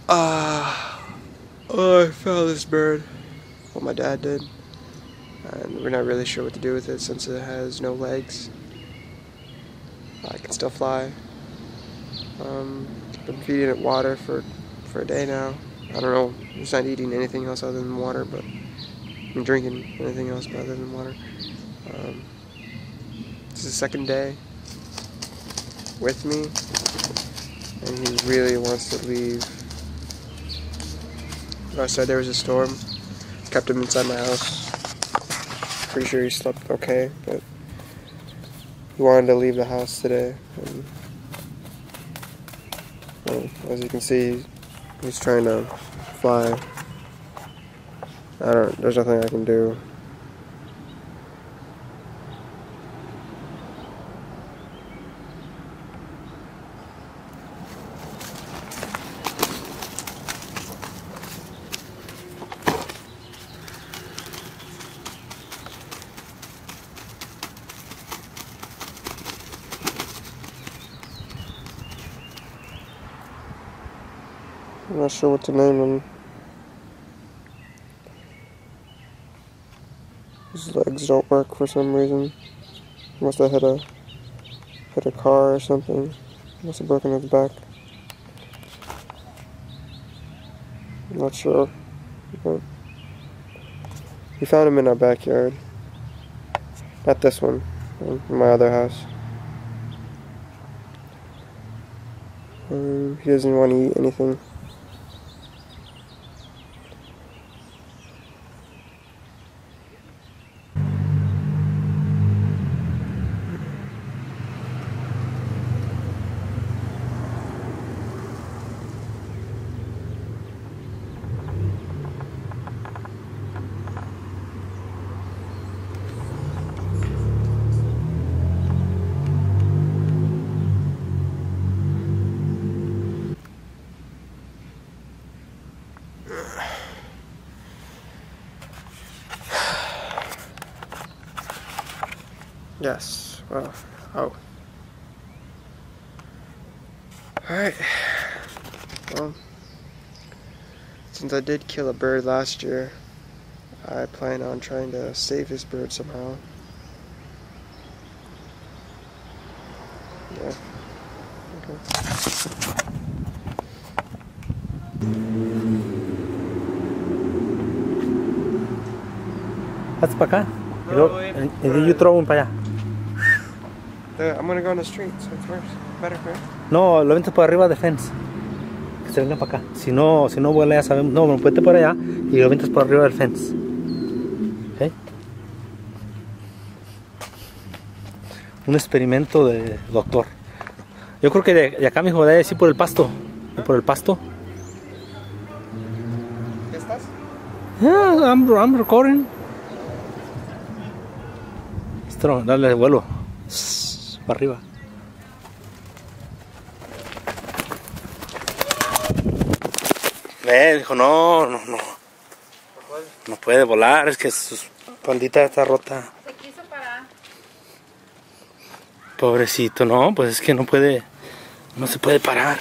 Oh, I found this bird. Well, my dad did. And we're not really sure what to do with it since it has no legs. I can still fly. Been feeding it water for a day now. I don't know. It's not eating anything else other than water, but I'm drinking anything else other than water. This is the second day with me, and he really wants to leave. Outside there was a storm. Kept him inside my house. Pretty sure he slept okay, but he wanted to leave the house today. And, well, as you can see, he's trying to fly. There's nothing I can do. I'm not sure what to name him. His legs don't work for some reason. He must have hit a car or something. Must have broken his back. I'm not sure. But we found him in our backyard. Not this one. In my other house. He doesn't want to eat anything. Yes. Well. Oh. Alright. Well, since I did kill a bird last year, I plan on trying to save this bird somehow. Yeah. Okay. Haz para acá. Y then you throw one para allá. I'm gonna go on the street, so it's worse. Better, right? No, lo aventas por arriba de fence. Que se venga para acá. Si no vuela ya sabemos. No, lo puedes por allá y lo aventas por arriba del fence. ¿Okay? Un experimento de doctor. Yo creo que de acá, mijo, de ahí sí por el pasto. Por el pasto. ¿Ya estás? Yeah, I'm recording. Esto, dale vuelo. Para arriba. Dijo, no. No puede volar, es que su pandita está rota. Se quiso parar. Pobrecito, no, pues es que no se puede parar.